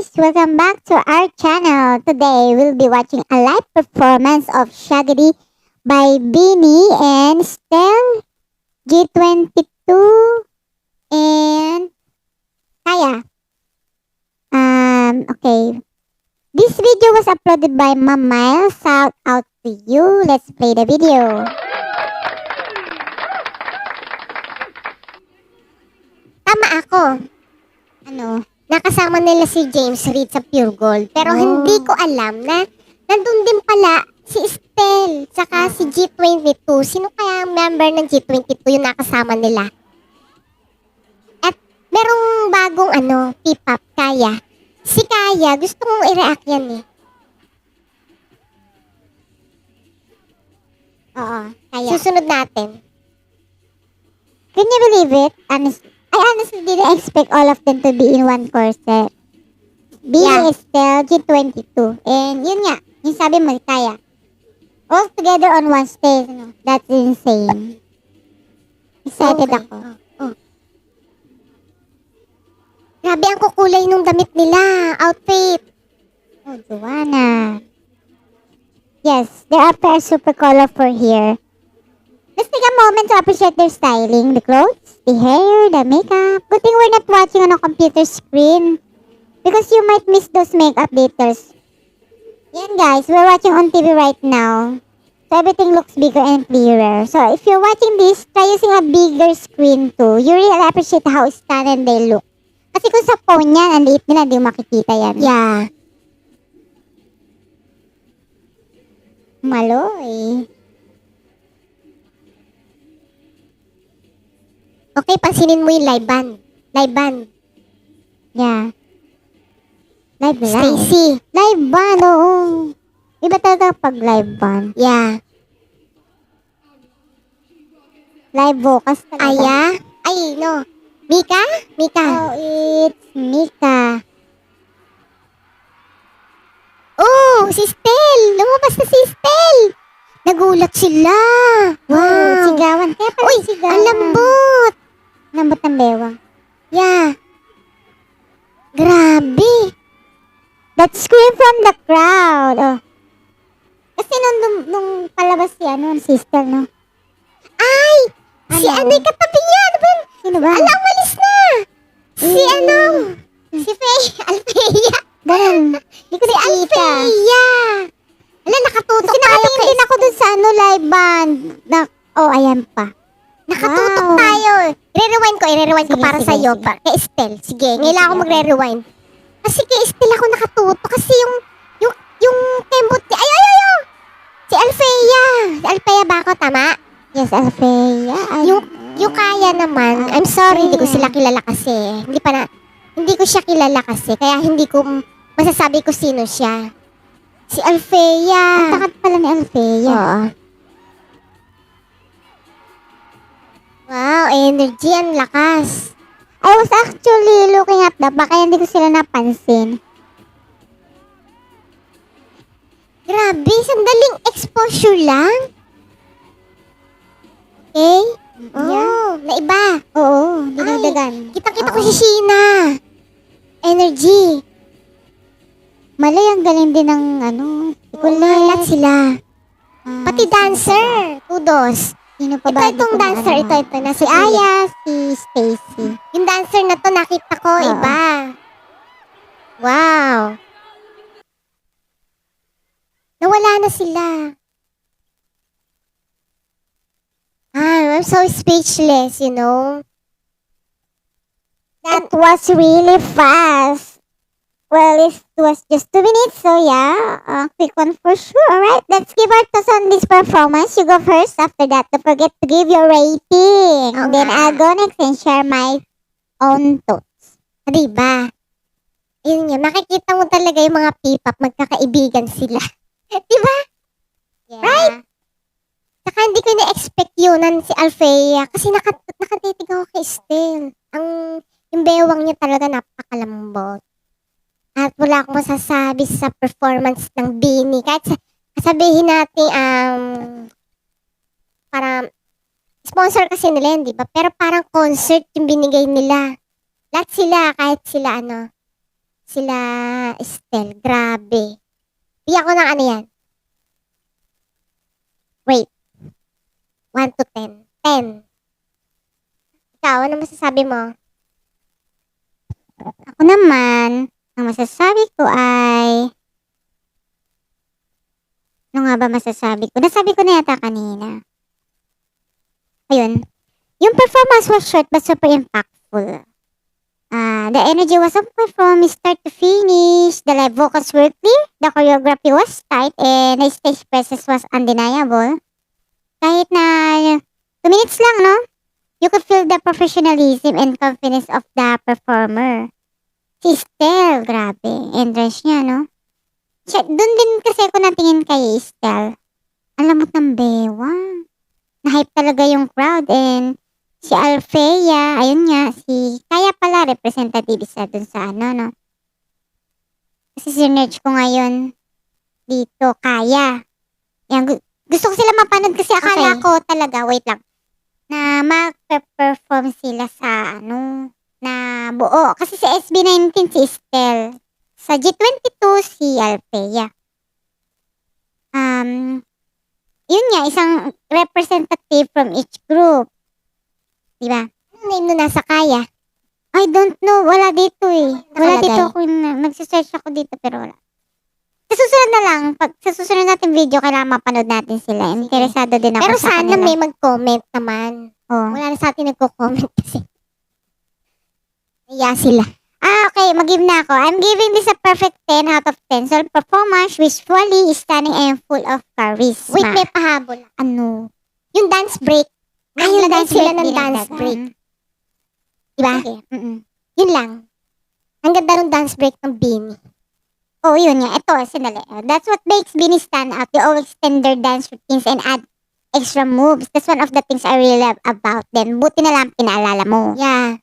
guys! Welcome back to our channel. Today, we'll be watching a live performance of Shaggy by Beanie and Stel, G22, and Kaya. Okay. This video was uploaded by Mom Miles. Shout out to you. Let's play the video. Tama ako. Nakasama nila si James Reid sa Pure Gold. Pero hindi ko alam na nandun din pala si Stel saka si G22. Sino kaya ang member ng G22 yung nakasama nila? At merong bagong P-pop, Kaya. Si Kaya, gusto kong i-react yan eh. Oo, Kaya. Susunod natin. Can you believe it? I honestly didn't expect all of them to be in one concert. Beanie, Stel, G22. And yun nga, yung sabi mo, Kaya. All together on one stage. That's insane. Excited ako. Grabe ang kukulay nung damit nila. Outfit. Oh, Joanna. Yes, there are pairs super colorful here. Let's take a moment to appreciate their styling, the clothes, the hair, the makeup. Good thing we're not watching on a computer screen because you might miss those makeup details. Yan guys, we're watching on TV right now. So everything looks bigger and clearer. So if you're watching this, try using a bigger screen too. You really appreciate how stunning they look. Kasi kung sa phone yan, ang liit nila, hindi mo makikita yan. Yeah. Maloy. Okay, pansinin mo yung live band. Live band. Yeah. Live band. Stacy. Live band, oo. Iba talaga pag live band. Yeah. Live vocals talaga. Aya? Ay, no. Mika? Mika. Oh, it's Mika. Oh, si Stel. Lumabas na si Stel. Nagulat sila. Wow. Sigawan. Kaya pala sigawan. Ang lambot. Lambot ng bewang. Yeah. Grabe. That scream from the crowd. Oh. Kasi nung palabas si Stel, no? Ay! Si ano yung katabi niya? Ano ba yun? Sino ba? Ala, umalis na! Si Si Alfea. Ganun. Si Alfea. Ala, nakatutok tayo. Nakatingin din ako dun sa live band. Ayan pa. Nakatutok tayo. I-rewind ko para sa'yo. Kay Stel. Sige, ngayon ako magre-rewind. Kasi kay Stel ako nakatutok. Kasi yung kembot niya. Ay! Si Alfea. Si Alfea ba ako? Tama? Yes, Alfea. Yung Kaya naman, I'm sorry, hindi ko sila kilala kasi. Hindi ko siya kilala kasi. Kaya hindi ko masasabi ko sino siya. Si Alfea. Ang takat pala ni Alfea. Oo. Wow, energy, ang lakas. I was actually looking at that, baka hindi ko sila napansin. Grabe, sandaling exposure lang. Okay? Oh, naiba. Oo, dinagdagan. Kita-kita ko si Sheena. Energy. Malay, ang galing din ng kulit sila. Pati dancer. Kudos. Sino pa ba? Itong dancer, ito na si Aya, si Stacy. Yung dancer na to nakita ko, iba. Wow. Nawala na sila. I'm so speechless, you know. That was really fast. Well, it was just 2 minutes, so yeah, quick one for sure. Alright, let's give our thoughts on this performance. You go first. After that, don't forget to give your rating. Okay. Then I'll go next and share my own thoughts. Diba? Yun nga, makikita mo talaga yung mga P-pop, magkakaibigan sila. Diba? Yeah. Right? Saka hindi ko na-expect yun si Alfea kasi nakatitig ako kay Stel. Yung bewang niya talaga napakalambot. At wala akong masasabi sa performance ng Beanie. Kahit sabihin natin, parang sponsor kasi nila yun, di ba? Pero parang concert yung binigay nila. Lahat sila, kahit sila Sila Estel, grabe. Bigyan ko ng ano yan. Wait. 1 to 10. 10. Ikaw, ano masasabi mo? Ako naman, ang masasabi ko ay... Ano nga ba masasabi ko? Nasabi ko na yata kanina. Ayun. Yung performance was short but super impactful. The energy was on point from start to finish. The live vocals were clear. The choreography was tight. And the stage presence was undeniable. Kahit na 2 minutes lang, no? You could feel the professionalism and confidence of the performer. Si Estelle, grabe. Entrance niya, no? Doon din kasi ako natingin kay Estelle. Ang lamot ng bewang. Na-hype talaga yung crowd and si Alfea, ayun nga, si Kaya pala representative isa dun sa ano, no? Kasi sinerge ko ngayon dito, Kaya. Yan, gusto ko sila mapanood kasi akala Okay. ko talaga, wait lang, na mag-perform sila sa ano, na buo. Kasi sa SB19 si Estelle. Sa G22 si Alfea. Yun nga, isang representative from each group. Diba? Anong name nun nasa Kaya? I don't know. Wala dito eh. Wala Nakalagay? dito ako. Nagsisearch ako dito pero wala. Sa susunod na lang. Sa susunod natin video, kailangan mapanood natin sila. Interesado din ako Pero sa sana kanila. may mag-comment naman. Oh. Wala na sa atin nagko-comment kasi. Naya sila. Okay. Mag-give na ako. I'm giving this a perfect 10 out of 10. So, performance visually is stunning and full of charisma. Wait, may pahabol. Ano? Yung dance break. Yung Naglagay sila ng din dance nagdagan. break. Diba? Sige. Yun lang. Ang ganda ng dance break ng Bini. Oh, yun nga. Ito, sandali. That's what makes Beanie stand out. They always extend their dance routines and add extra moves. That's one of the things I really love about them. Buti na lang pinaalala mo. Yeah.